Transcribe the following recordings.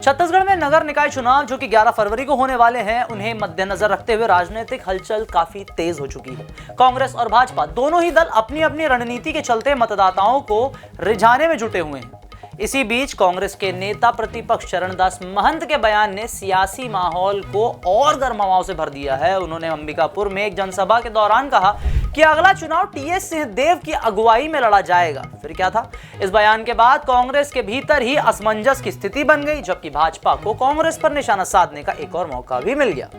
छत्तीसगढ़ में नगर निकाय चुनाव जो कि 11 फरवरी को होने वाले हैं, उन्हें मद्देनजर रखते हुए राजनीतिक हलचल काफी तेज हो चुकी है। कांग्रेस और भाजपा दोनों ही दल अपनी अपनी रणनीति के चलते मतदाताओं को रिझाने में जुटे हुए हैं। इसी बीच कांग्रेस के नेता प्रतिपक्ष चरणदास महंत के बयान ने सियासी माहौल को और गर्मावाओं से भर दिया है। उन्होंने अंबिकापुर में एक जनसभा के दौरान कहा कि अगला चुनाव टीएस सिंहदेव की अगुवाई में लड़ा जाएगा। फिर क्या था? इस बयान के बाद कांग्रेस के भीतर ही असमंजस की स्थिति बन गई, जबकि भाजपा को कांग्रेस पर निशाना साधने का एक और मौका भी मिल गया।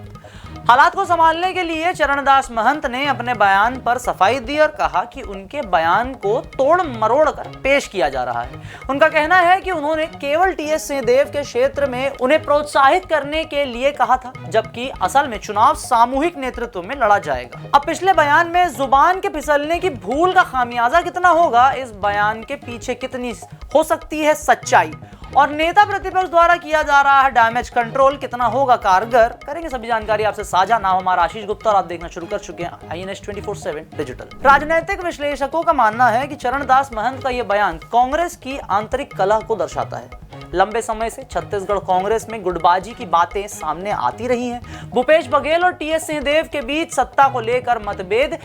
हालात को संभालने के लिए चरणदास महंत ने अपने बयान पर सफाई दी और कहा कि उनके बयान को तोड़ मरोड़ कर पेश किया जा रहा है। उनका कहना है कि उन्होंने केवल टीएस सिंहदेव के क्षेत्र में उन्हें प्रोत्साहित करने के लिए कहा था, जबकि असल में चुनाव सामूहिक नेतृत्व में लड़ा जाएगा। अब पिछले बयान में जुबान के फिसलने की भूल का खामियाजा कितना होगा, इस बयान के पीछे कितनी हो सकती है सच्चाई, और नेता प्रतिपक्ष द्वारा किया जा रहा है डैमेज कंट्रोल कितना होगा कारगर, करेंगे सभी जानकारी आपसे साझा। नाम हमारा आशीष गुप्ता और आप देखना शुरू कर चुके हैं INS 24/7 डिजिटल। राजनीतिक विश्लेषकों का मानना है कि चरणदास महंत का यह बयान कांग्रेस की आंतरिक कलह को दर्शाता है। लंबे समय से छत्तीसगढ़ कांग्रेस में गुटबाजी की बातें सामने आती रही हैं। भूपेश बघेल और टीएस सिंहदेव के बीच सत्ता को लेकर मतभेद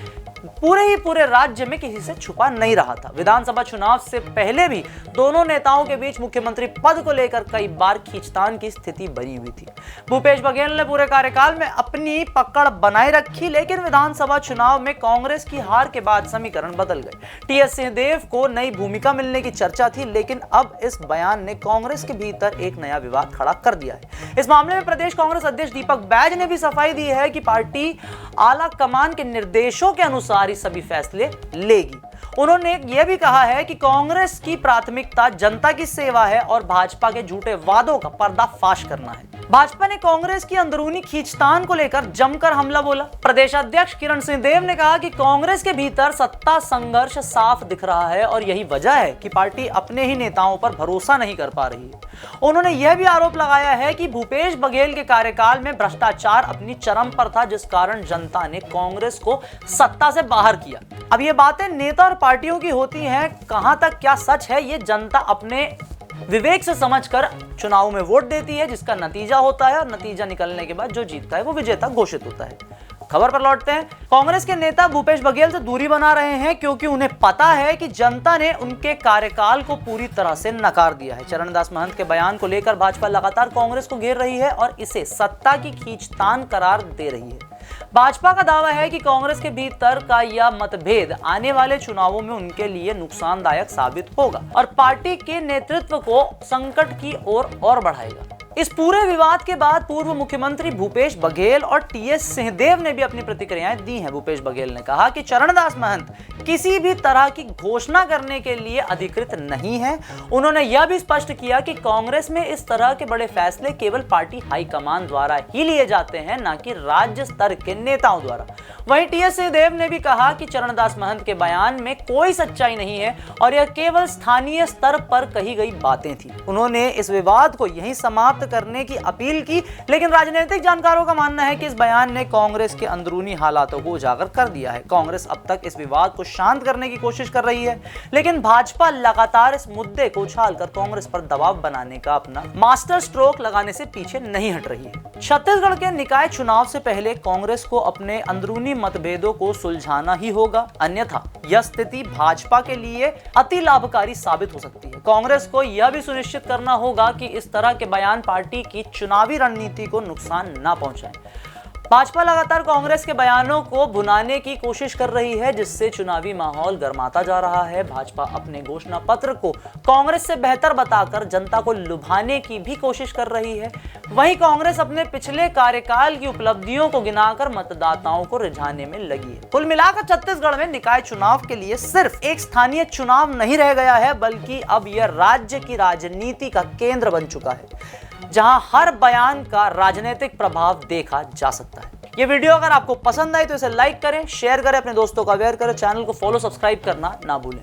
पूरे राज्य में किसी से छुपा नहीं रहा था। विधानसभा चुनाव से पहले भी दोनों नेताओं के बीच मुख्यमंत्री पद को लेकर कई बार खींचतान की स्थिति बनी हुई थी। भूपेश बघेल ने पूरे कार्यकाल में अपनी पकड़ बनाए रखी, लेकिन विधानसभा चुनाव में कांग्रेस की हार के बाद समीकरण बदल गए। टीएस सिंहदेव को नई भूमिका मिलने की चर्चा थी, लेकिन अब इस बयान ने कांग्रेस के भीतर एक नया विवाद खड़ा कर दिया है। इस मामले में प्रदेश कांग्रेस अध्यक्ष दीपक बैज ने भी सफाई दी है कि पार्टी आला कमान के निर्देशों के अनुसार सभी फैसले लेगी। उन्होंने यह भी कहा है कि कांग्रेस की प्राथमिकता जनता की सेवा है और भाजपा के झूठे वादों का पर्दाफाश करना है। भाजपा ने कांग्रेस की अंदरूनी खींचतान को लेकर जमकर हमला बोला। प्रदेश अध्यक्ष किरण सिंहदेव ने कहा कि कांग्रेस के भीतर सत्ता संघर्ष साफ दिख रहा है और यही वजह है कि पार्टी अपने ही नेताओं पर भरोसा नहीं कर पा रही है। उन्होंने यह भी आरोप लगाया है कि भूपेश बघेल के कार्यकाल में भ्रष्टाचार अपनी चरम पर था, जिस कारण जनता ने कांग्रेस को सत्ता से बाहर किया। अब ये बातें नेता और पार्टियों की होती हैं, कहां तक क्या सच है ये जनता अपने विवेक से समझकर चुनाव में वोट देती है, जिसका नतीजा होता है और नतीजा निकलने के बाद जो जीतता है वो विजेता घोषित होता है। खबर पर लौटते हैं। कांग्रेस के नेता भूपेश बघेल से दूरी बना रहे हैं क्योंकि उन्हें पता है कि जनता ने उनके कार्यकाल को पूरी तरह से नकार दिया है। चरणदास महंत के बयान को लेकर भाजपा लगातार कांग्रेस को घेर रही है और इसे सत्ता की खींचतान करार दे रही है। भाजपा का दावा है कि कांग्रेस के भीतर का यह मतभेद आने वाले चुनावों में उनके लिए नुकसानदायक साबित होगा और पार्टी के नेतृत्व को संकट की ओर और बढ़ाएगा। इस पूरे विवाद के बाद पूर्व मुख्यमंत्री भूपेश बघेल और टीएस सिंहदेव ने भी अपनी प्रतिक्रियाएं दी हैं। भूपेश बघेल ने कहा कि चरणदास महंत किसी भी तरह की घोषणा करने के लिए अधिकृत नहीं है। उन्होंने यह भी स्पष्ट किया कि कांग्रेस में इस तरह के बड़े फैसले केवल पार्टी हाईकमान द्वारा ही लिए जाते हैं, न कि राज्य स्तर के नेताओं द्वारा। वहीं टीएस सिंहदेव ने भी कहा कि चरणदास महंत के बयान में कोई सच्चाई नहीं है और यह केवल स्थानीय स्तर पर कही गई बातें थी। उन्होंने इस विवाद को यहीं समाप्त करने की अपील की, लेकिन राजनीतिक जानकारों का मानना है कि इस बयान ने कांग्रेस के अंदरूनी हालातों को उजागर कर दिया है। कांग्रेस अब तक इस विवाद को शांत करने की कोशिश कर रही है, लेकिन भाजपा लगातार इस मुद्दे को उछालकर कांग्रेस पर दबाव बनाने का अपना मास्टर स्ट्रोक लगाने से पीछे नहीं हट रही है। छत्तीसगढ़ के निकाय चुनाव से पहले कांग्रेस को अपने अंदरूनी मतभेदों को सुलझाना ही होगा, अन्यथा यह स्थिति भाजपा के लिए अति लाभकारी साबित हो सकती है। कांग्रेस को यह भी सुनिश्चित करना होगा कि इस तरह के बयान पार्टी की चुनावी रणनीति को नुकसान न पहुंचाएं। भाजपा लगातार कांग्रेस के बयानों को भुनाने की कोशिश कर रही है, जिससे चुनावी माहौल गर्माता जा रहा है। भाजपा अपने घोषणा पत्र को कांग्रेस से बेहतर बताकर जनता को लुभाने की भी कोशिश कर रही है। वहीं कांग्रेस अपने पिछले कार्यकाल की उपलब्धियों को गिनाकर मतदाताओं को रिझाने में लगी है। कुल मिलाकर छत्तीसगढ़ में निकाय चुनाव के लिए सिर्फ एक स्थानीय चुनाव नहीं रह गया है, बल्कि अब यह राज्य की राजनीति का केंद्र बन चुका है, जहां हर बयान का राजनीतिक प्रभाव देखा जा सकता है। ये वीडियो अगर आपको पसंद आई तो इसे लाइक करें, शेयर करें, अपने दोस्तों को अवेयर करें, चैनल को फॉलो सब्सक्राइब करना ना भूलें।